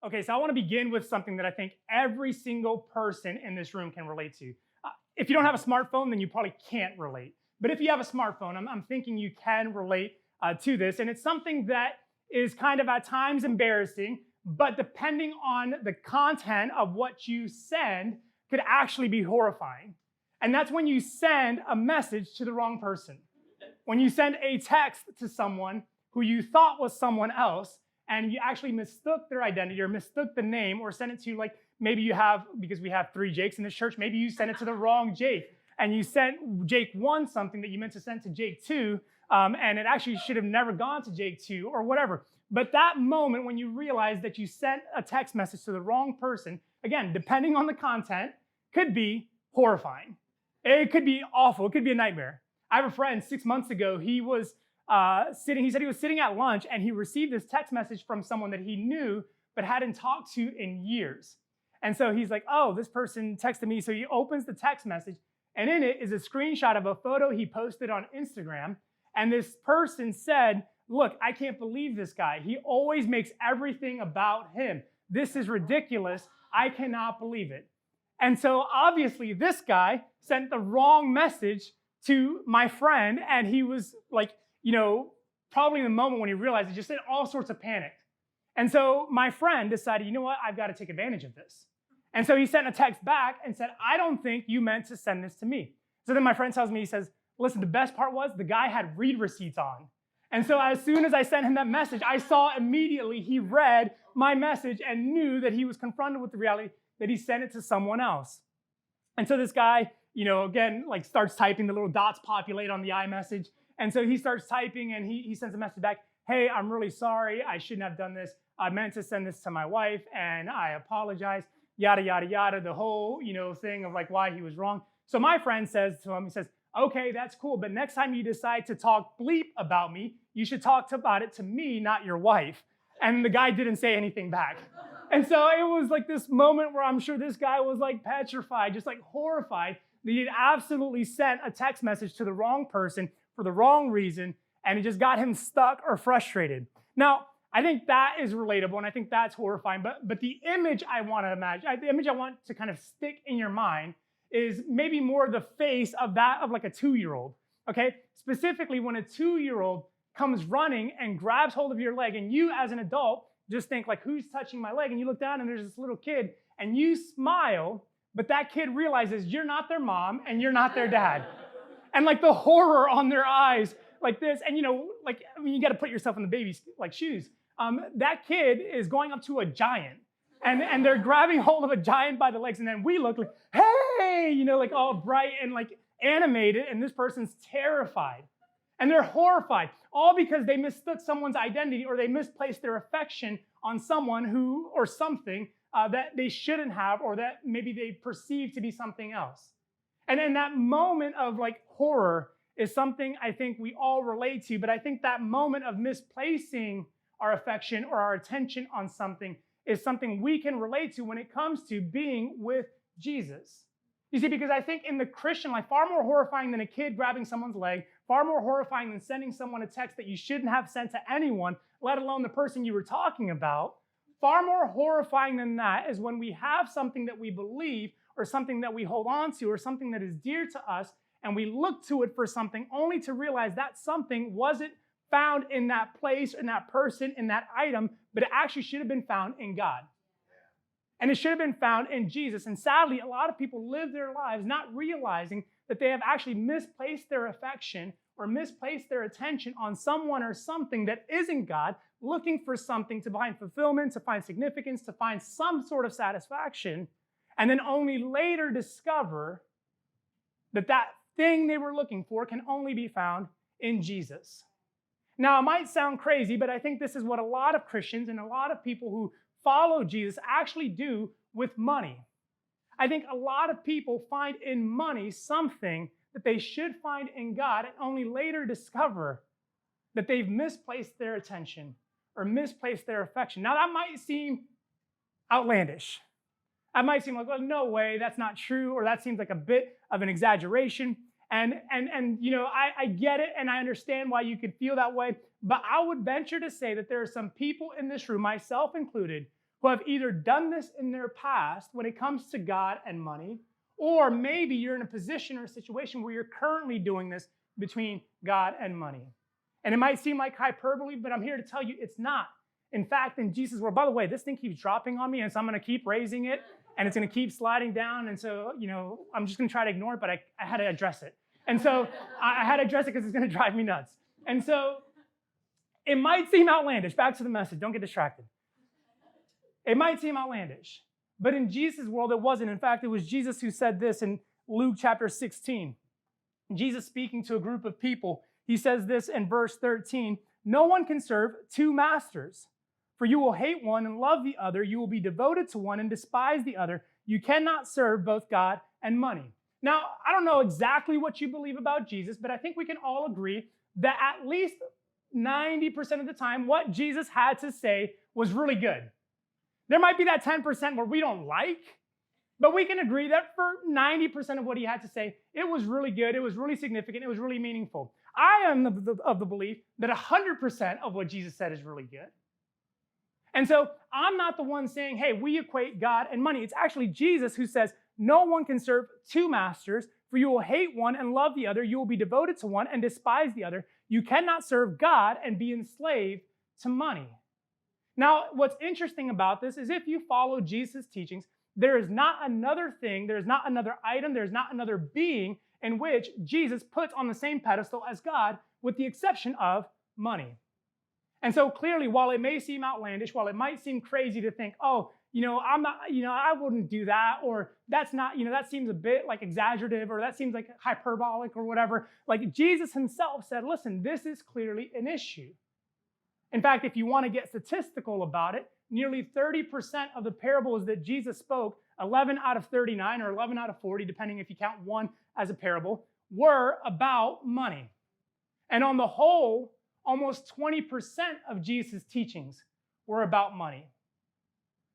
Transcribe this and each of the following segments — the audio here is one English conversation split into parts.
Okay, so I want to begin with something that I think every single person in this room can relate to. If you don't have a smartphone, then you probably can't relate. But if you have a smartphone, I'm thinking you can relate to this. And it's something that is kind of at times embarrassing, but depending on the content of what you send, could actually be horrifying. And that's when you send a message to the wrong person. When you send a text to someone who you thought was someone else, and you actually mistook their identity or mistook the name or sent it to, like, maybe you have, because we have 3 Jakes in this church, maybe you sent it to the wrong Jake, and you sent Jake 1 something that you meant to send to Jake 2, and it actually should have never gone to Jake 2 or whatever. But that moment when you realize that you sent a text message to the wrong person, again, depending on the content, could be horrifying. It could be awful. It could be a nightmare. I have a friend 6 months ago, he said he was sitting at lunch and he received this text message from someone that he knew but hadn't talked to in years. And so he's like, oh, this person texted me. So he opens the text message and in it is a screenshot of a photo he posted on Instagram. And this person said, look, I can't believe this guy. He always makes everything about him. This is ridiculous. I cannot believe it. And so obviously this guy sent the wrong message to my friend, and he was like, probably in the moment when he realized it, just in all sorts of panic. And so my friend decided, you know what, I've got to take advantage of this. And so he sent a text back and said, I don't think you meant to send this to me. So then my friend tells me, he says, listen, the best part was the guy had read receipts on. And so as soon as I sent him that message, I saw immediately he read my message and knew that he was confronted with the reality that he sent it to someone else. And so this guy, again, like starts typing, the little dots populate on the iMessage. And so he starts typing and he sends a message back, hey, I'm really sorry. I shouldn't have done this. I meant to send this to my wife and I apologize, yada, yada, yada, the whole, thing of like why he was wrong. So my friend says to him, he says, okay, that's cool. But next time you decide to talk bleep about me, you should talk about it to me, not your wife. And the guy didn't say anything back. And so it was like this moment where I'm sure this guy was like petrified, just like horrified that he had absolutely sent a text message to the wrong person for the wrong reason, and it just got him stuck or frustrated. Now, I think that is relatable, and I think that's horrifying, but the image I want to imagine, the image I want to kind of stick in your mind is maybe more the face of that of like a 2-year-old, okay? Specifically, when a 2-year-old comes running and grabs hold of your leg, and you as an adult just think like, who's touching my leg? And you look down and there's this little kid, and you smile, but that kid realizes you're not their mom and you're not their dad. And like the horror on their eyes like this, and you got to put yourself in the baby's like shoes. That kid is going up to a giant, and they're grabbing hold of a giant by the legs, and then we look like, hey, like all bright and like animated, and this person's terrified. And they're horrified, all because they mistook someone's identity or they misplaced their affection on someone who or something that they shouldn't have, or that maybe they perceive to be something else. And in that moment of like horror is something I think we all relate to, but I think that moment of misplacing our affection or our attention on something is something we can relate to when it comes to being with Jesus. You see, because I think in the Christian life, far more horrifying than a kid grabbing someone's leg, far more horrifying than sending someone a text that you shouldn't have sent to anyone, let alone the person you were talking about, far more horrifying than that is when we have something that we believe or something that we hold on to or something that is dear to us, and we look to it for something only to realize that something wasn't found in that place, in that person, in that item, but it actually should have been found in God. And it should have been found in Jesus. And sadly, a lot of people live their lives not realizing that they have actually misplaced their affection or misplaced their attention on someone or something that isn't God, looking for something to find fulfillment, to find significance, to find some sort of satisfaction, and then only later discover that that thing they were looking for can only be found in Jesus. Now, it might sound crazy, but I think this is what a lot of Christians and a lot of people who follow Jesus actually do with money. I think a lot of people find in money something that they should find in God and only later discover that they've misplaced their attention or misplaced their affection. Now, that might seem outlandish. That might seem like, well, no way, that's not true, or that seems like a bit of an exaggeration. And I get it, and I understand why you could feel that way. But I would venture to say that there are some people in this room, myself included, who have either done this in their past when it comes to God and money, or maybe you're in a position or a situation where you're currently doing this between God and money. And it might seem like hyperbole, but I'm here to tell you it's not. In fact, in Jesus' world, by the way, this thing keeps dropping on me, and so I'm going to keep raising it, and it's going to keep sliding down. And so, I'm just going to try to ignore it, but I had to address it. And so I had to address it because it's going to drive me nuts. And so it might seem outlandish. Back to the message. Don't get distracted. It might seem outlandish, but in Jesus' world, it wasn't. In fact, it was Jesus who said this in Luke chapter 16. Jesus speaking to a group of people, he says this in verse 13, "No one can serve two masters, for you will hate one and love the other. You will be devoted to one and despise the other. You cannot serve both God and money." Now, I don't know exactly what you believe about Jesus, but I think we can all agree that at least 90% of the time, what Jesus had to say was really good. There might be that 10% where we don't like, but we can agree that for 90% of what he had to say, it was really good, it was really significant, it was really meaningful. I am of the belief that 100% of what Jesus said is really good. And so I'm not the one saying, hey, we equate God and money. It's actually Jesus who says, no one can serve two masters, for you will hate one and love the other. You will be devoted to one and despise the other. You cannot serve God and be enslaved to money. Now, what's interesting about this is if you follow Jesus' teachings, there is not another thing, there's not another item, there's not another being in which Jesus puts on the same pedestal as God, with the exception of money. And so clearly, while it may seem outlandish, while it might seem crazy to think, oh, I'm not, I wouldn't do that, or that's not, that seems a bit like exaggerative, or that seems like hyperbolic or whatever. Like Jesus himself said, listen, this is clearly an issue. In fact, if you want to get statistical about it, nearly 30% of the parables that Jesus spoke, 11 out of 39 or 11 out of 40, depending if you count one as a parable, were about money. And on the whole, almost 20% of Jesus' teachings were about money.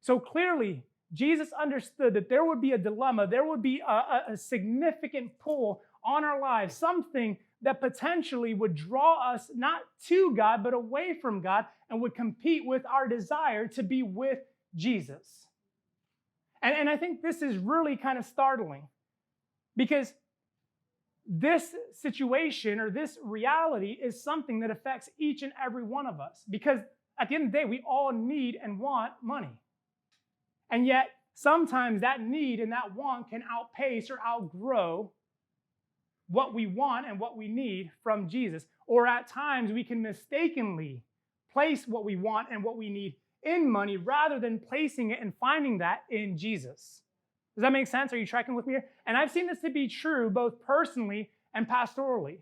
So clearly, Jesus understood that there would be a dilemma, there would be a significant pull on our lives, something that potentially would draw us not to God, but away from God, and would compete with our desire to be with Jesus. And I think this is really kind of startling, because this situation or this reality is something that affects each and every one of us, because at the end of the day, we all need and want money. And yet, sometimes that need and that want can outpace or outgrow what we want and what we need from Jesus. Or at times, we can mistakenly place what we want and what we need in money rather than placing it and finding that in Jesus. Does that make sense? Are you tracking with me here? And I've seen this to be true both personally and pastorally.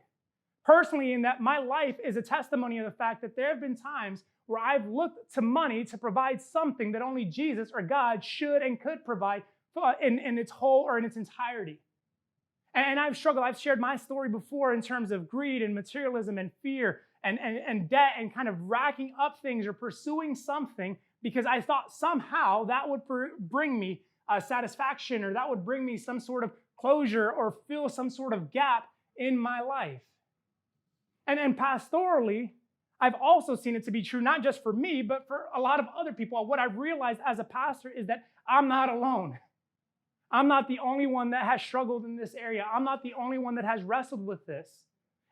Personally, in that my life is a testimony of the fact that there have been times where I've looked to money to provide something that only Jesus or God should and could provide in its whole or in its entirety. And I've struggled. I've shared my story before in terms of greed and materialism and fear and debt and kind of racking up things or pursuing something because I thought somehow that would bring me satisfaction, or that would bring me some sort of closure or fill some sort of gap in my life. And pastorally, I've also seen it to be true, not just for me, but for a lot of other people. What I've realized as a pastor is that I'm not alone. I'm not the only one that has struggled in this area. I'm not the only one that has wrestled with this.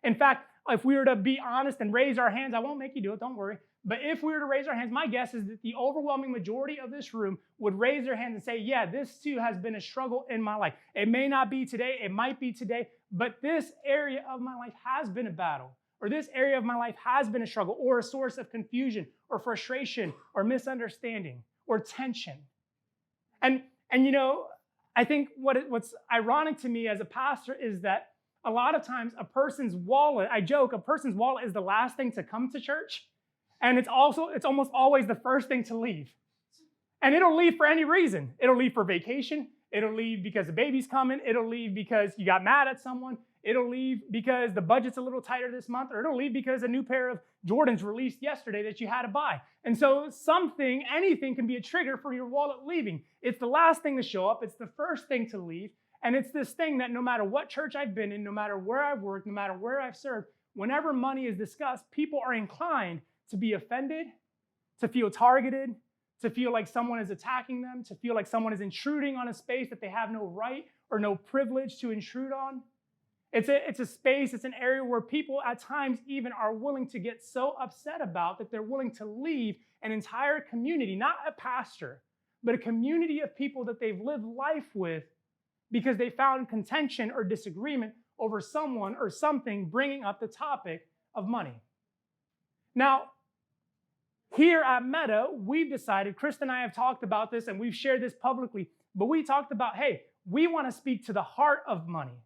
In fact, if we were to be honest and raise our hands, I won't make you do it, don't worry. But if we were to raise our hands, my guess is that the overwhelming majority of this room would raise their hands and say, yeah, this too has been a struggle in my life. It may not be today, it might be today, but this area of my life has been a battle, or this area of my life has been a struggle, or a source of confusion, or frustration, or misunderstanding, or tension. And I think what's ironic to me as a pastor is that a lot of times a person's wallet, I joke, a person's wallet is the last thing to come to church. And it's almost always the first thing to leave. And it'll leave for any reason. It'll leave for vacation. It'll leave because the baby's coming. It'll leave because you got mad at someone. It'll leave because the budget's a little tighter this month. Or it'll leave because a new pair of Jordans released yesterday that you had to buy. And so anything can be a trigger for your wallet leaving. It's the last thing to show up. It's the first thing to leave. And it's this thing that no matter what church I've been in, no matter where I've worked, no matter where I've served, whenever money is discussed, people are inclined to be offended, to feel targeted, to feel like someone is attacking them, to feel like someone is intruding on a space that they have no right or no privilege to intrude on. It's a space, it's an area where people at times even are willing to get so upset about that they're willing to leave an entire community, not a pastor, but a community of people that they've lived life with because they found contention or disagreement over someone or something bringing up the topic of money. Now, here at Meta, we've decided, Krista and I have talked about this and we've shared this publicly, but we talked about, hey, we want to speak to the heart of money.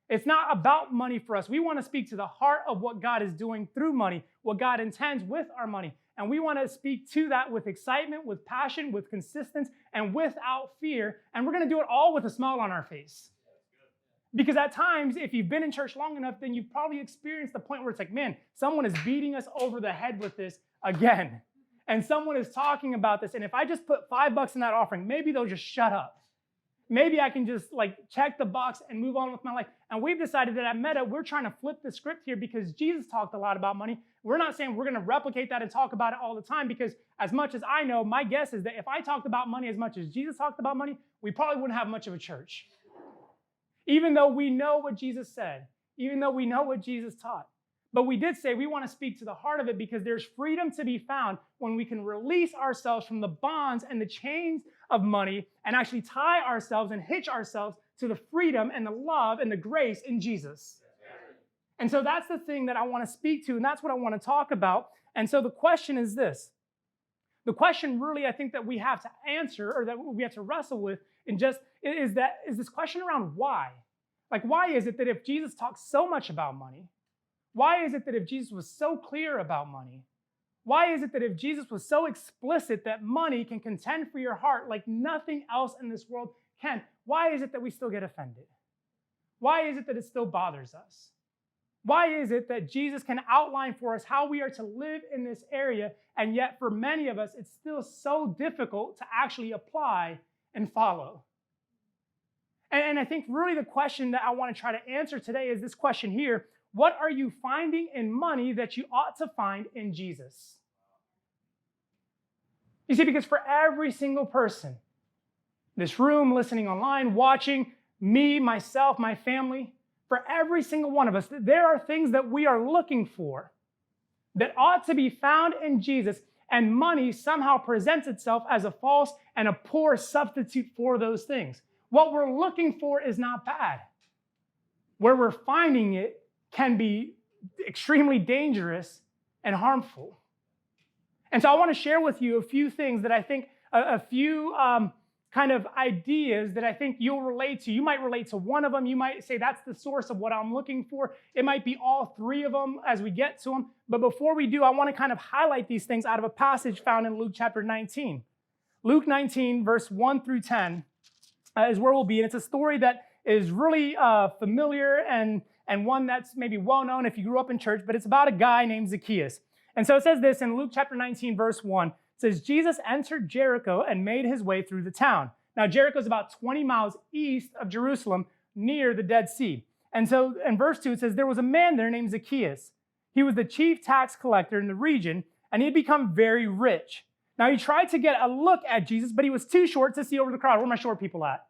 It's not about money for us. We want to speak to the heart of what God is doing through money, what God intends with our money. And we want to speak to that with excitement, with passion, with consistency, and without fear. And we're going to do it all with a smile on our face. Because at times, if you've been in church long enough, then you've probably experienced the point where it's like, man, someone is beating us over the head with this again. And someone is talking about this. And if I just put $5 in that offering, maybe they'll just shut up. Maybe I can just check the box and move on with my life. And we've decided that at Meta, we're trying to flip the script here because Jesus talked a lot about money. We're not saying we're going to replicate that and talk about it all the time because as much as I know, my guess is that if I talked about money as much as Jesus talked about money, we probably wouldn't have much of a church. Even though we know what Jesus said, even though we know what Jesus taught. But we did say we want to speak to the heart of it because there's freedom to be found when we can release ourselves from the bonds and the chains of money and actually tie ourselves and hitch ourselves to the freedom and the love and the grace in Jesus. And so that's the thing that I want to speak to, and that's what I want to talk about. And so the question is this. The question really I think that we have to answer or that we have to wrestle with is this question around why. Like, why is it that if Jesus talks so much about money, why is it that if Jesus was so clear about money, why is it that if Jesus was so explicit that money can contend for your heart like nothing else in this world can, why is it that we still get offended? Why is it that it still bothers us? Why is it that Jesus can outline for us how we are to live in this area, and yet for many of us, it's still so difficult to actually apply and follow? And I think really the question that I want to try to answer today is this question here. What are you finding in money that you ought to find in Jesus? You see, because for every single person, this room, listening online, watching, me, myself, my family, for every single one of us, there are things that we are looking for that ought to be found in Jesus, and money somehow presents itself as a false and a poor substitute for those things. What we're looking for is not bad. Where we're finding it can be extremely dangerous and harmful. And so I want to share with you a few things that I think, a few kind of ideas that I think you'll relate to. You might relate to one of them. You might say, that's the source of what I'm looking for. It might be all three of them as we get to them. But before we do, I want to kind of highlight these things out of a passage found in Luke chapter 19. Luke 19, verse 1 through 10 is where we'll be. And it's a story that is really familiar and one that's maybe well-known if you grew up in church, but it's about a guy named Zacchaeus. And so it says this in Luke chapter 19, verse 1. It says, Jesus entered Jericho and made his way through the town. Now, Jericho is about 20 miles east of Jerusalem, near the Dead Sea. And so in verse 2, it says, there was a man there named Zacchaeus. He was the chief tax collector in the region, and he had become very rich. Now, he tried to get a look at Jesus, but he was too short to see over the crowd. Where are my short people at?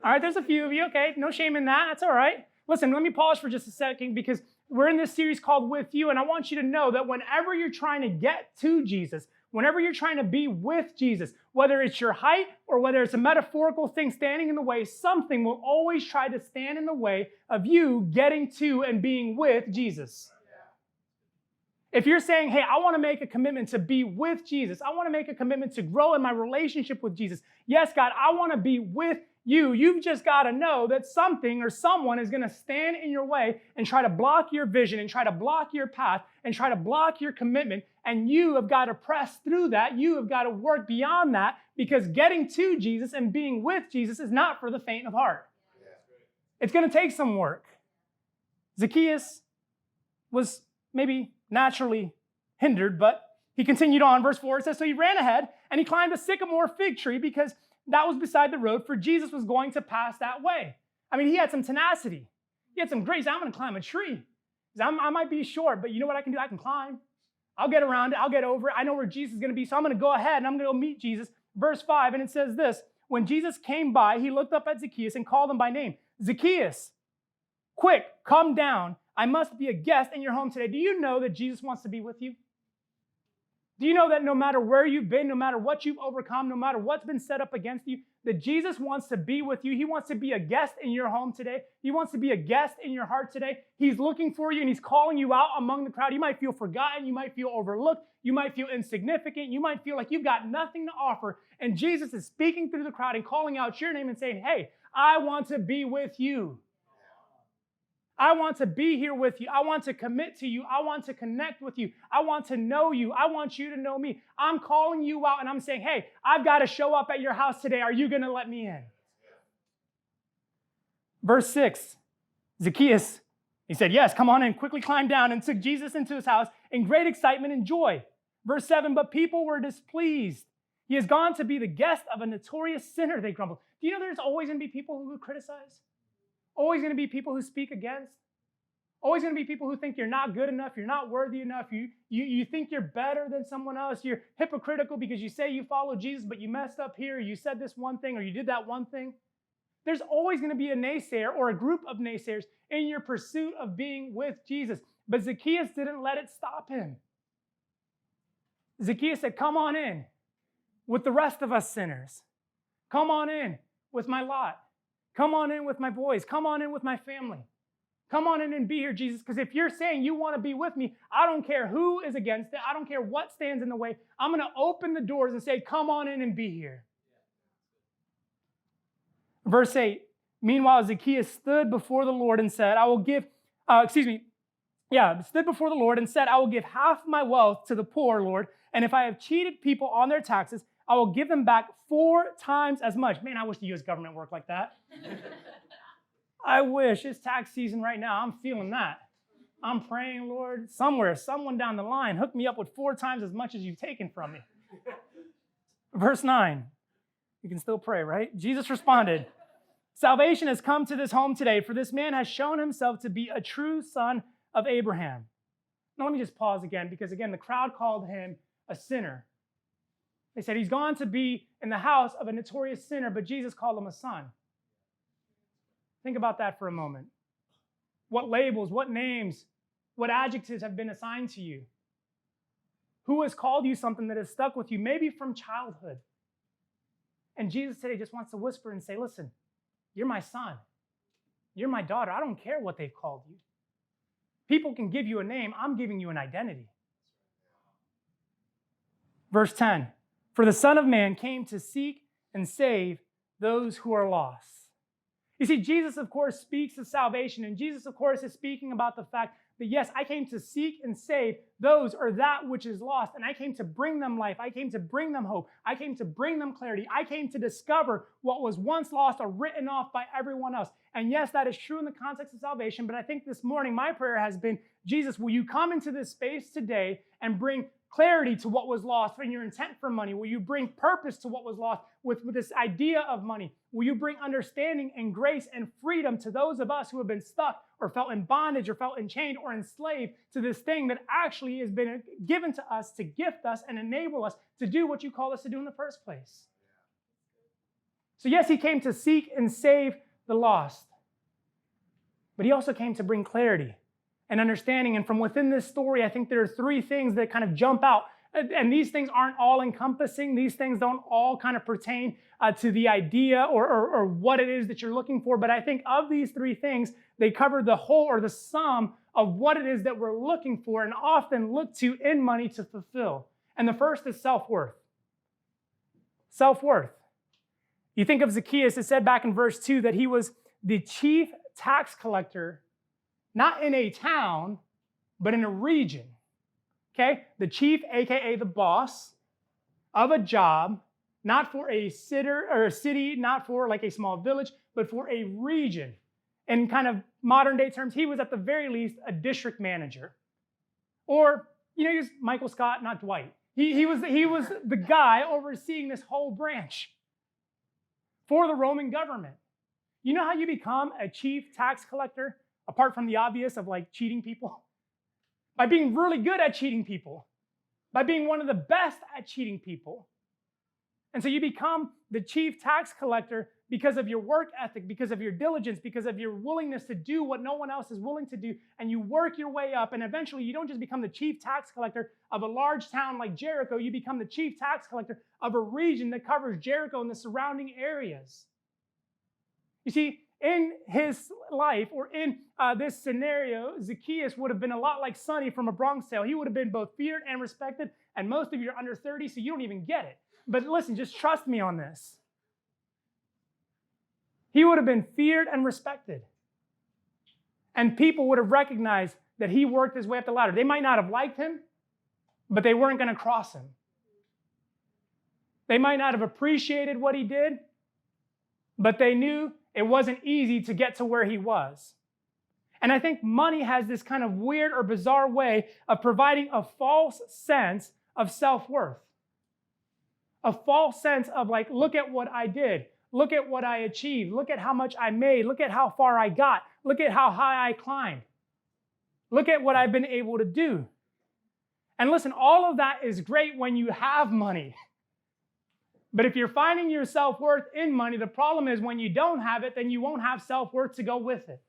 All right, there's a few of you. Okay, no shame in that. That's all right. Listen, let me pause for just a second because we're in this series called With You, and I want you to know that whenever you're trying to get to Jesus, whenever you're trying to be with Jesus, whether it's your height or whether it's a metaphorical thing standing in the way, something will always try to stand in the way of you getting to and being with Jesus. If you're saying, hey, I want to make a commitment to be with Jesus, I want to make a commitment to grow in my relationship with Jesus. Yes, God, I want to be with you. You've just got to know that something or someone is going to stand in your way and try to block your vision and try to block your path and try to block your commitment. And you have got to press through that. You have got to work beyond that because getting to Jesus and being with Jesus is not for the faint of heart. It's going to take some work. Zacchaeus was maybe naturally hindered, but he continued on. Verse 4, it says, so he ran ahead and he climbed a sycamore fig tree because that was beside the road, for Jesus was going to pass that way. I mean, he had some tenacity. He had some grace. I'm going to climb a tree. I might be short, but you know what I can do? I can climb. I'll get around it. I'll get over it. I know where Jesus is going to be, so I'm going to go ahead and I'm going to go meet Jesus. Verse 5, and it says this, when Jesus came by, he looked up at Zacchaeus and called him by name. Zacchaeus, quick, come down. I must be a guest in your home today. Do you know that Jesus wants to be with you? Do you know that no matter where you've been, no matter what you've overcome, no matter what's been set up against you, that Jesus wants to be with you? He wants to be a guest in your home today. He wants to be a guest in your heart today. He's looking for you and he's calling you out among the crowd. You might feel forgotten. You might feel overlooked. You might feel insignificant. You might feel like you've got nothing to offer. And Jesus is speaking through the crowd and calling out your name and saying, hey, I want to be with you. I want to be here with you. I want to commit to you. I want to connect with you. I want to know you. I want you to know me. I'm calling you out and I'm saying, hey, I've got to show up at your house today. Are you going to let me in? Verse 6, Zacchaeus, he said, yes, come on in, quickly climbed down and took Jesus into his house in great excitement and joy. Verse 7, but people were displeased. He has gone to be the guest of a notorious sinner, they grumbled. Do you know there's always going to be people who criticize? Always going to be people who speak against. Always going to be people who think you're not good enough, you're not worthy enough, you think you're better than someone else, you're hypocritical because you say you follow Jesus, but you messed up here, you said this one thing, or you did that one thing. There's always going to be a naysayer or a group of naysayers in your pursuit of being with Jesus. But Zacchaeus didn't let it stop him. Zacchaeus said, come on in with the rest of us sinners. Come on in with my lot. Come on in with my boys. Come on in with my family. Come on in and be here, Jesus, because if you're saying you want to be with me, I don't care who is against it. I don't care what stands in the way. I'm going to open the doors and say, come on in and be here. Verse 8, meanwhile, Zacchaeus stood before the Lord and said, stood before the Lord and said, I will give half my wealth to the poor, Lord, and if I have cheated people on their taxes, I will give them back 4 times as much. Man, I wish the U.S. government worked like that. I wish. It's tax season right now. I'm feeling that. I'm praying, Lord, someone down the line, hook me up with 4 times as much as you've taken from me. Verse 9. You can still pray, right? Jesus responded, salvation has come to this home today, for this man has shown himself to be a true son of Abraham. Now let me just pause again, because again, the crowd called him a sinner. They said he's gone to be in the house of a notorious sinner, but Jesus called him a son. Think about that for a moment. What labels, what names, what adjectives have been assigned to you? Who has called you something that has stuck with you, maybe from childhood? And Jesus today just wants to whisper and say, listen, you're my son. You're my daughter. I don't care what they've called you. People can give you a name. I'm giving you an identity. Verse 10, for the Son of Man came to seek and save those who are lost. You see, Jesus, of course, speaks of salvation, and Jesus, of course, is speaking about the fact that, yes, I came to seek and save those or that which is lost, and I came to bring them life. I came to bring them hope. I came to bring them clarity. I came to discover what was once lost or written off by everyone else. And yes, that is true in the context of salvation, but I think this morning my prayer has been, Jesus, will you come into this space today and bring clarity to what was lost in your intent for money? Will you bring purpose to what was lost with this idea of money? Will you bring understanding and grace and freedom to those of us who have been stuck or felt in bondage or felt enchained or enslaved to this thing that actually has been given to us to gift us and enable us to do what you called us to do in the first place? So yes, he came to seek and save the lost, but he also came to bring clarity and understanding. And from within this story, I think there are 3 things that kind of jump out. And these things aren't all encompassing. These things don't all kind of pertain to the idea or what it is that you're looking for. But I think of these 3 things, they cover the whole or the sum of what it is that we're looking for and often look to in money to fulfill. And the first is self-worth. Self-worth. You think of Zacchaeus, it said back in verse 2 that he was the chief tax collector, not in a town, but in a region. Okay? The chief, aka the boss of a job, not for a city, not for like a small village, but for a region. In kind of modern day terms, he was at the very least a district manager. Or, he was Michael Scott, not Dwight. He was the guy overseeing this whole branch for the Roman government. You know how you become a chief tax collector, apart from the obvious of like cheating people? By being really good at cheating people. by being one of the best at cheating people. And so you become the chief tax collector because of your work ethic, because of your diligence, because of your willingness to do what no one else is willing to do. And you work your way up. And eventually you don't just become the chief tax collector of a large town like Jericho. You become the chief tax collector of a region that covers Jericho and the surrounding areas. You see, in his life, or in this scenario, Zacchaeus would have been a lot like Sonny from A Bronx Tale. He would have been both feared and respected. And most of you are under 30, so you don't even get it. But listen, just trust me on this. He would have been feared and respected. And people would have recognized that he worked his way up the ladder. They might not have liked him, but they weren't going to cross him. They might not have appreciated what he did, but they knew it wasn't easy to get to where he was. And I think money has this kind of weird or bizarre way of providing a false sense of self-worth. A false sense of like, look at what I did. Look at what I achieved. Look at how much I made. Look at how far I got. Look at how high I climbed. Look at what I've been able to do. And listen, all of that is great when you have money. But if you're finding your self-worth in money, the problem is when you don't have it, then you won't have self-worth to go with it.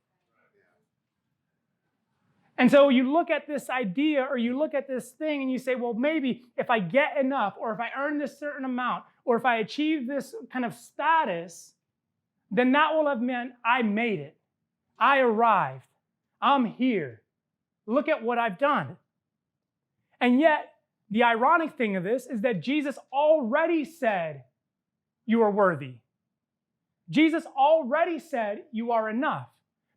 And so you look at this idea or you look at this thing and you say, well, maybe if I get enough, or if I earn this certain amount, or if I achieve this kind of status, then that will have meant I made it. I arrived. I'm here. Look at what I've done. And yet, the ironic thing of this is that Jesus already said you are worthy. Jesus already said you are enough.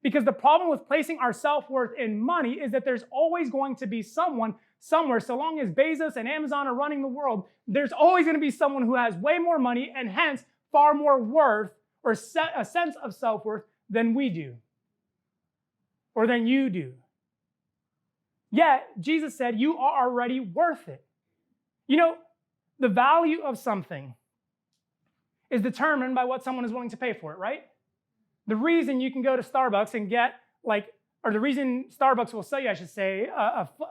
Because the problem with placing our self-worth in money is that there's always going to be someone somewhere, so long as Bezos and Amazon are running the world, there's always going to be someone who has way more money and hence far more worth or a sense of self-worth than we do or than you do. Yet, Jesus said, you are already worth it. You know, the value of something is determined by what someone is willing to pay for it, right? The reason you can go to Starbucks and get or the reason Starbucks will sell you, I should say,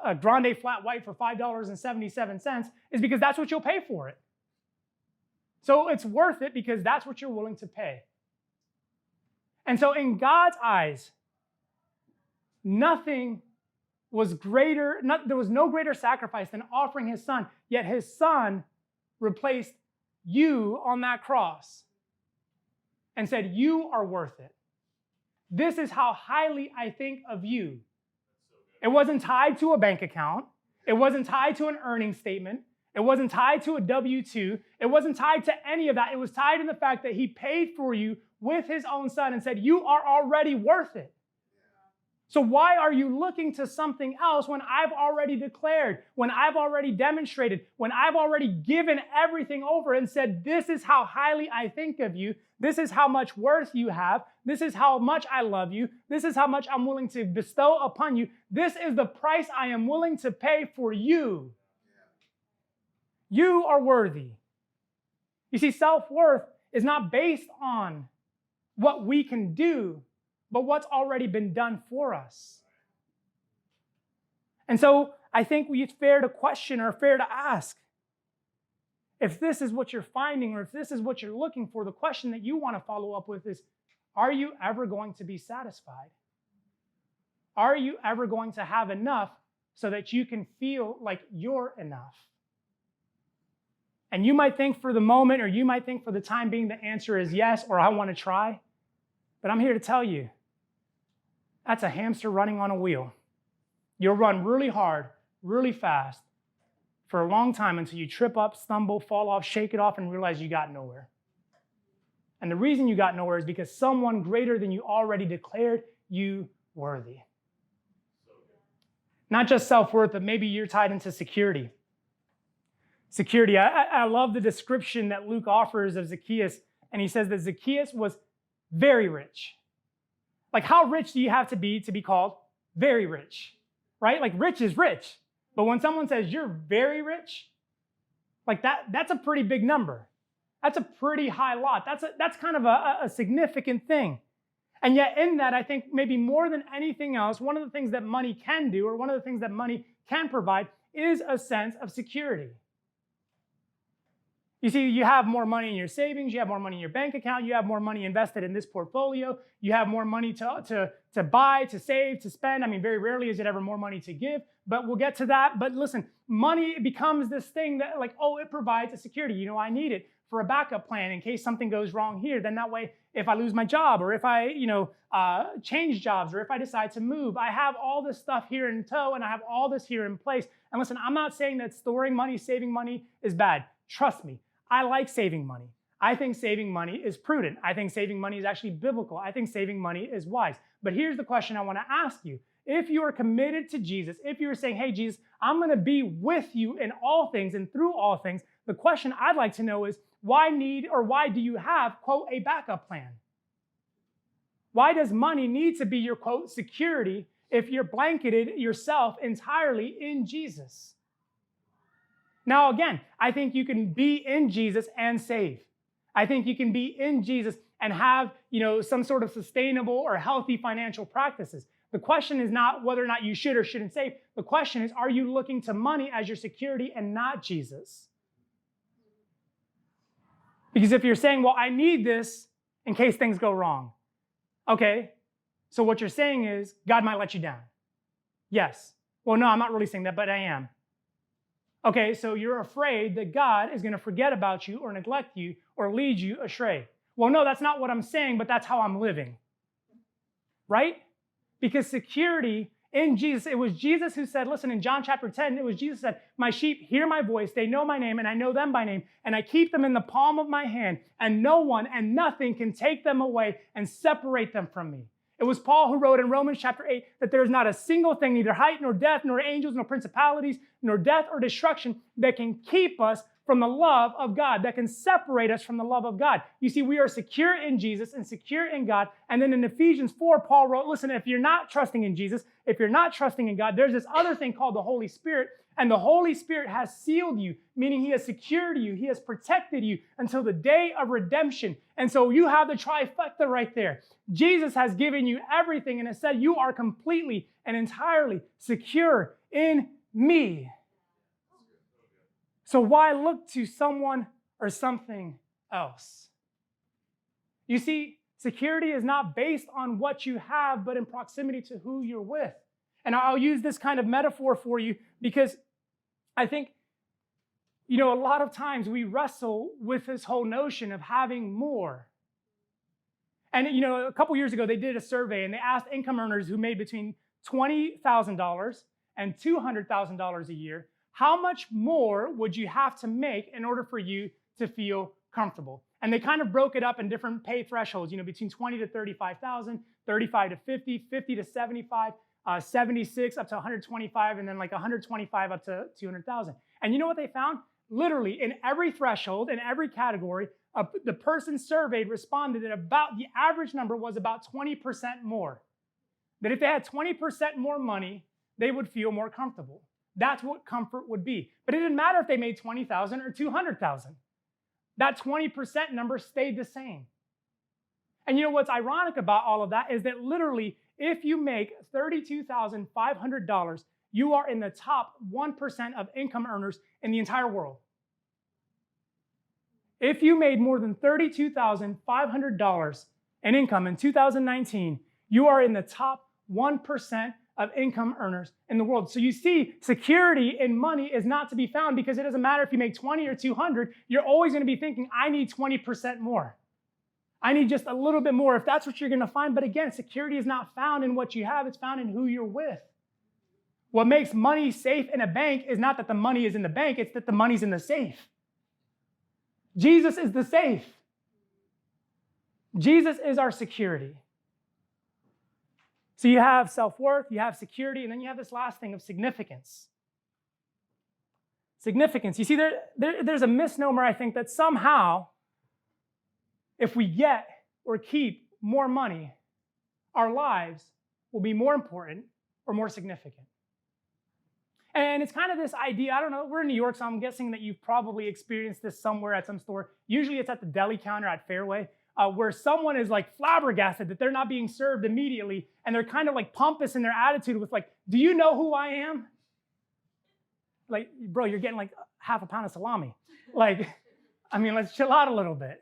a grande flat white for $5.77 is because that's what you'll pay for it. So it's worth it because that's what you're willing to pay. And so in God's eyes, nothing was greater, there was no greater sacrifice than offering his son, yet his son replaced you on that cross and said, you are worth it. This is how highly I think of you. It wasn't tied to a bank account. It wasn't tied to an earnings statement. It wasn't tied to a W-2. It wasn't tied to any of that. It was tied in the fact that he paid for you with his own son and said, you are already worth it. So why are you looking to something else when I've already declared, when I've already demonstrated, when I've already given everything over and said, this is how highly I think of you. This is how much worth you have. This is how much I love you. This is how much I'm willing to bestow upon you. This is the price I am willing to pay for you. You are worthy. You see, self-worth is not based on what we can do, but what's already been done for us. And so I think it's fair to question or fair to ask, if this is what you're finding or if this is what you're looking for, the question that you want to follow up with is, are you ever going to be satisfied? Are you ever going to have enough so that you can feel like you're enough? And you might think for the moment, or you might think for the time being, the answer is yes, or I want to try. But I'm here to tell you, that's a hamster running on a wheel. You'll run really hard, really fast, for a long time until you trip up, stumble, fall off, shake it off, and realize you got nowhere. And the reason you got nowhere is because someone greater than you already declared you worthy. Not just self-worth, but maybe you're tied into security. Security. I love the description that Luke offers of Zacchaeus, and he says that Zacchaeus was very rich. Like, how rich do you have to be called very rich, right? Like, rich is rich. But when someone says you're very rich, like that's a pretty big number. That's a pretty high lot. That's kind of a significant thing. And yet in that, I think maybe more than anything else, one of the things that money can do, or one of the things that money can provide, is a sense of security. You see, you have more money in your savings, you have more money in your bank account, you have more money invested in this portfolio, you have more money to buy, to save, to spend. I mean, very rarely is it ever more money to give, but we'll get to that. But listen, money becomes this thing that like, oh, it provides a security. You know, I need it for a backup plan in case something goes wrong here. Then that way, if I lose my job or if I, change jobs or if I decide to move, I have all this stuff here in tow and I have all this here in place. And listen, I'm not saying that storing money, saving money is bad. Trust me. I like saving money. I think saving money is prudent. I think saving money is actually biblical. I think saving money is wise. But here's the question I want to ask you. If you are committed to Jesus, if you are saying, hey, Jesus, I'm going to be with you in all things and through all things, the question I'd like to know is, why do you have, quote, a backup plan? Why does money need to be your, quote, security if you're blanketed yourself entirely in Jesus? Now, again, I think you can be in Jesus and save. I think you can be in Jesus and have, some sort of sustainable or healthy financial practices. The question is not whether or not you should or shouldn't save. The question is, are you looking to money as your security and not Jesus? Because if you're saying, well, I need this in case things go wrong. Okay, so what you're saying is God might let you down. Yes. Well, no, I'm not really saying that, but I am. Okay, so you're afraid that God is going to forget about you or neglect you or lead you astray. Well, no, that's not what I'm saying, but that's how I'm living. Right? Because security in Jesus, it was Jesus who said, listen, in John chapter 10, it was Jesus who said, my sheep hear my voice, they know my name, and I know them by name, and I keep them in the palm of my hand, and no one and nothing can take them away and separate them from me. It was Paul who wrote in Romans chapter 8 that there is not a single thing, neither height nor depth, nor angels, nor principalities, nor death or destruction that can keep us from the love of God, that can separate us from the love of God. You see, we are secure in Jesus and secure in God. And then in Ephesians 4, Paul wrote, listen, if you're not trusting in Jesus, if you're not trusting in God, there's this other thing called the Holy Spirit. And the Holy Spirit has sealed you, meaning he has secured you. He has protected you until the day of redemption. And so you have the trifecta right there. Jesus has given you everything and has said you are completely and entirely secure in me. So why look to someone or something else? You see, security is not based on what you have, but in proximity to who you're with. And I'll use this kind of metaphor for you because I think, a lot of times we wrestle with this whole notion of having more. And, a couple years ago, they did a survey and they asked income earners who made between $20,000 and $200,000 a year, how much more would you have to make in order for you to feel comfortable? And they kind of broke it up in different pay thresholds, between 20 to 35,000, 35 to 50, 50 to 75, 76 up to 125, and then like 125 up to 200,000. And you know what they found? Literally in every threshold, in every category, the person surveyed responded that about the average number was about 20% more. That if they had 20% more money, they would feel more comfortable. That's what comfort would be. But it didn't matter if they made 20,000 or 200,000. That 20% number stayed the same. And what's ironic about all of that is that literally, if you make $32,500, you are in the top 1% of income earners in the entire world. If you made more than $32,500 in income in 2019, you are in the top 1% of income earners in the world. So you see, security in money is not to be found because it doesn't matter if you make 20 or 200, you're always going to be thinking, I need 20% more. I need just a little bit more if that's what you're going to find. But again, security is not found in what you have, it's found in who you're with. What makes money safe in a bank is not that the money is in the bank, it's that the money's in the safe. Jesus is the safe. Jesus is our security. So you have self-worth, you have security, and then you have this last thing of significance. Significance. You see, there's a misnomer, I think, that somehow, if we get or keep more money, our lives will be more important or more significant. And it's kind of this idea, I don't know, we're in New York, so I'm guessing that you've probably experienced this somewhere at some store. Usually it's at the deli counter at Fairway, where someone is like flabbergasted that they're not being served immediately, and they're kind of like pompous in their attitude with like, do you know who I am? Like, bro, you're getting like half a pound of salami. Like, I mean, let's chill out a little bit.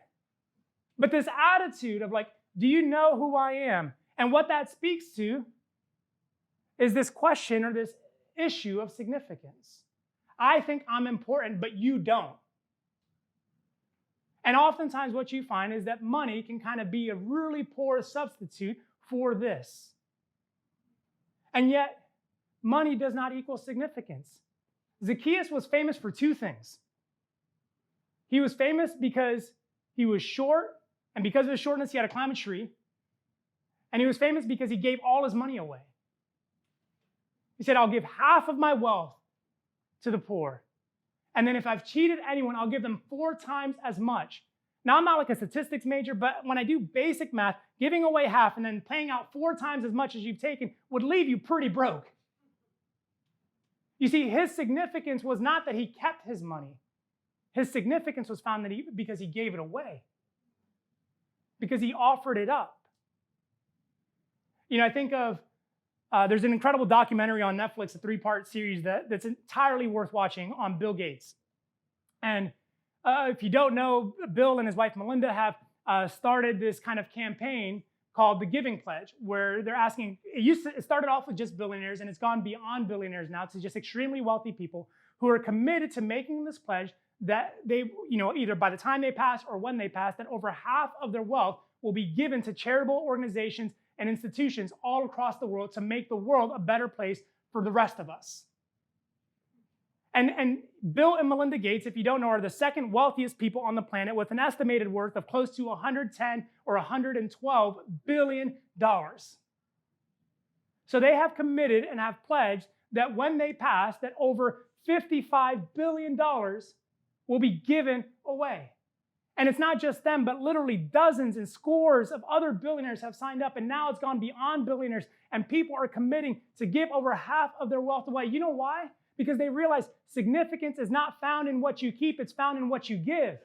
But this attitude of like, do you know who I am? And what that speaks to is this question or this issue of significance. I think I'm important, but you don't. And oftentimes what you find is that money can kind of be a really poor substitute for this. And yet, money does not equal significance. Zacchaeus was famous for two things. He was famous because he was short, and because of his shortness, he had to climb a tree. And he was famous because he gave all his money away. He said, I'll give half of my wealth to the poor. And then if I've cheated anyone, I'll give them 4 times as much. Now, I'm not like a statistics major, but when I do basic math, giving away half and then paying out 4 times as much as you've taken would leave you pretty broke. You see, his significance was not that he kept his money. His significance was found because he gave it away, because he offered it up. You know, I think of, there's an incredible documentary on Netflix, a 3-part series that's entirely worth watching on Bill Gates. And if you don't know, Bill and his wife Melinda have started this kind of campaign called the Giving Pledge, where they're asking, it started off with just billionaires, and it's gone beyond billionaires now to just extremely wealthy people who are committed to making this pledge that they, either by the time they pass or when they pass, that over half of their wealth will be given to charitable organizations and institutions all across the world to make the world a better place for the rest of us. And Bill and Melinda Gates, if you don't know, are the second wealthiest people on the planet with an estimated worth of close to 110 or 112 billion dollars. So they have committed and have pledged that when they pass, that over $55 billion will be given away. And it's not just them, but literally dozens and scores of other billionaires have signed up, and now it's gone beyond billionaires, and people are committing to give over half of their wealth away. You know why? Because they realize significance is not found in what you keep, it's found in what you give.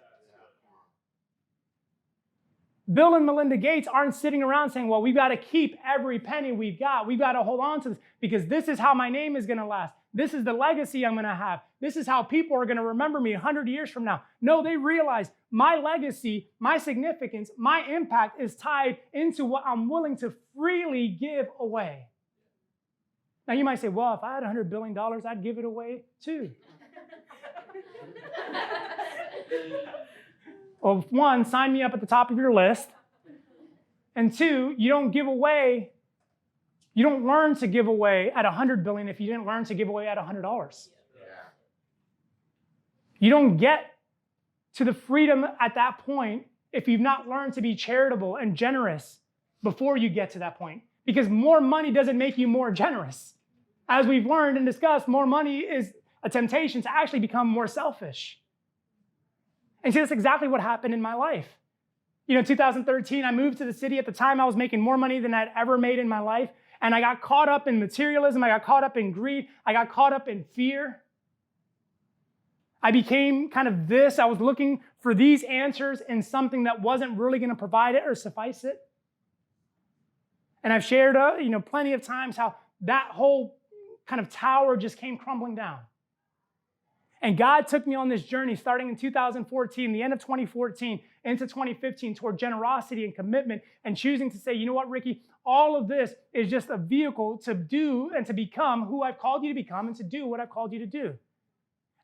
Bill and Melinda Gates aren't sitting around saying, well, we've got to keep every penny we've got. We've got to hold on to this because this is how my name is going to last. This is the legacy I'm going to have. This is how people are going to remember me 100 years from now. No, they realize my legacy, my significance, my impact is tied into what I'm willing to freely give away. Now, you might say, well, if I had $100 billion, I'd give it away too. Well, 1, sign me up at the top of your list. And 2, you don't learn to give away at $100 billion if you didn't learn to give away at $100. Yeah. You don't get to the freedom at that point if you've not learned to be charitable and generous before you get to that point. Because more money doesn't make you more generous. As we've learned and discussed, more money is a temptation to actually become more selfish. And see, that's exactly what happened in my life. In 2013, I moved to the city. At the time, I was making more money than I'd ever made in my life. And I got caught up in materialism. I got caught up in greed. I got caught up in fear. I became kind of this. I was looking for these answers in something that wasn't really going to provide it or suffice it. And I've shared, plenty of times how that whole kind of tower just came crumbling down. And God took me on this journey starting in 2014, the end of 2014, into 2015 toward generosity and commitment and choosing to say, you know what, Ricky, all of this is just a vehicle to do and to become who I've called you to become and to do what I've called you to do.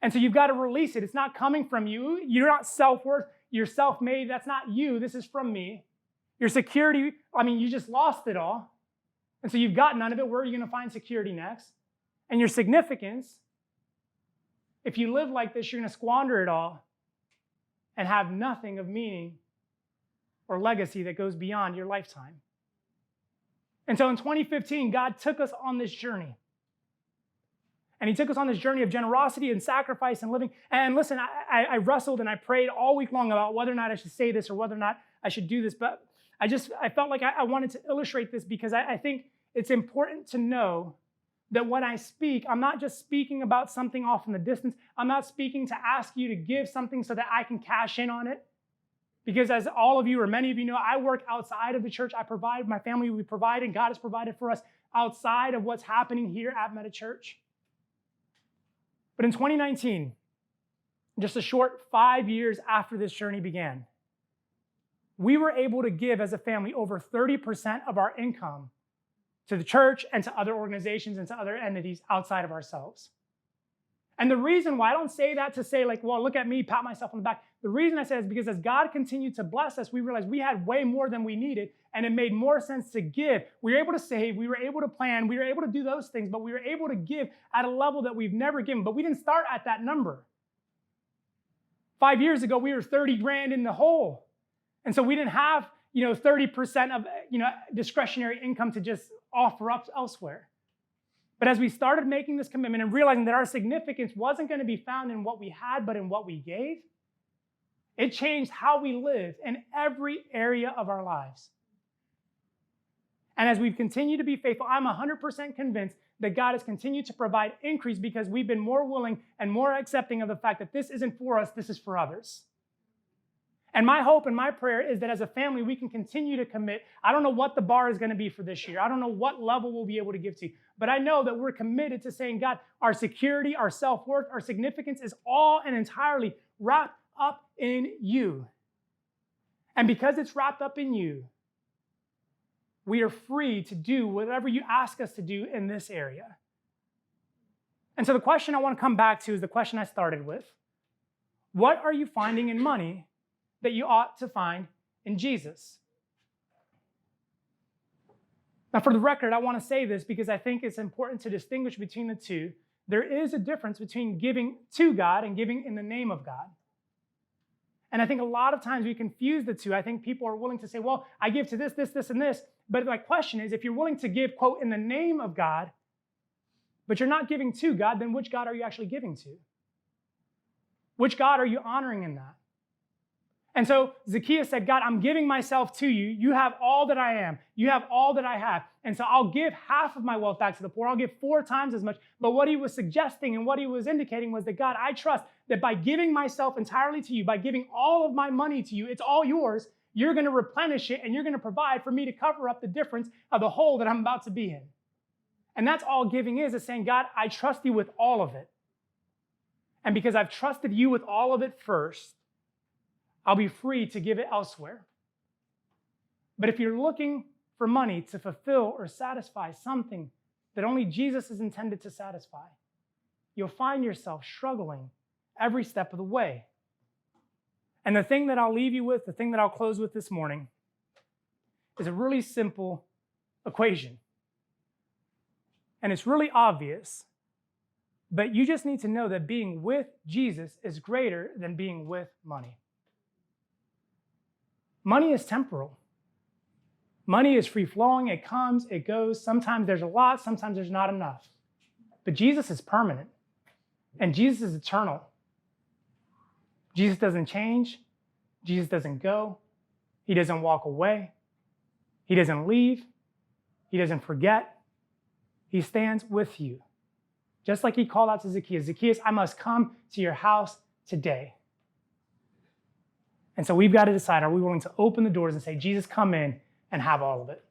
And so you've got to release it. It's not coming from you. You're not self-worth. You're self-made. That's not you. This is from me. Your security, you just lost it all. And so you've got none of it. Where are you going to find security next? And your significance, if you live like this, you're going to squander it all and have nothing of meaning or legacy that goes beyond your lifetime. And so in 2015, God took us on this journey. And he took us on this journey of generosity and sacrifice and living. And listen, I wrestled and I prayed all week long about whether or not I should say this or whether or not I should do this. But I felt like I wanted to illustrate this because I think it's important to know that when I speak, I'm not just speaking about something off in the distance. I'm not speaking to ask you to give something so that I can cash in on it. Because as all of you or many of you know, I work outside of the church. I provide, my family, we provide, and God has provided for us outside of what's happening here at Meta Church. But in 2019, just a short 5 years after this journey began, we were able to give as a family over 30% of our income to the church and to other organizations and to other entities outside of ourselves. And the reason why, I don't say that to say like, well, look at me, pat myself on the back. The reason I say is because as God continued to bless us, we realized we had way more than we needed, and it made more sense to give. We were able to save, we were able to plan, we were able to do those things, but we were able to give at a level that we've never given. But we didn't start at that number. 5 years ago, we were 30 grand in the hole. And so we didn't have, 30% of, discretionary income to just offer up elsewhere. But as we started making this commitment and realizing that our significance wasn't going to be found in what we had, but in what we gave, it changed how we live in every area of our lives. And as we've continued to be faithful, I'm 100% convinced that God has continued to provide increase because we've been more willing and more accepting of the fact that this isn't for us, this is for others. And my hope and my prayer is that as a family, we can continue to commit. I don't know what the bar is going to be for this year. I don't know what level we'll be able to give to. But I know that we're committed to saying, God, our security, our self-worth, our significance is all and entirely wrapped up in you. And because it's wrapped up in you, we are free to do whatever you ask us to do in this area. And so the question I want to come back to is the question I started with. What are you finding in money that you ought to find in Jesus? Now, for the record, I want to say this because I think it's important to distinguish between the two. There is a difference between giving to God and giving in the name of God. And I think a lot of times we confuse the two. I think people are willing to say, well, I give to this, this, this, and this. But my question is, if you're willing to give, quote, in the name of God, but you're not giving to God, then which God are you actually giving to? Which God are you honoring in that? And so Zacchaeus said, God, I'm giving myself to you. You have all that I am. You have all that I have. And so I'll give half of my wealth back to the poor. I'll give 4 times as much. But what he was suggesting and what he was indicating was that, God, I trust that by giving myself entirely to you, by giving all of my money to you, it's all yours. You're going to replenish it and you're going to provide for me to cover up the difference of the hole that I'm about to be in. And that's all giving is saying, God, I trust you with all of it. And because I've trusted you with all of it first, I'll be free to give it elsewhere. But if you're looking for money to fulfill or satisfy something that only Jesus is intended to satisfy, you'll find yourself struggling every step of the way. And the thing that I'll leave you with, the thing that I'll close with this morning, is a really simple equation. And it's really obvious, but you just need to know that being with Jesus is greater than being with money. Money is temporal. Money is free-flowing. It comes, it goes. Sometimes there's a lot, sometimes there's not enough. But Jesus is permanent, and Jesus is eternal. Jesus doesn't change. Jesus doesn't go. He doesn't walk away. He doesn't leave. He doesn't forget. He stands with you. Just like he called out to Zacchaeus, Zacchaeus, I must come to your house today. And so we've got to decide, are we willing to open the doors and say, Jesus, come in and have all of it?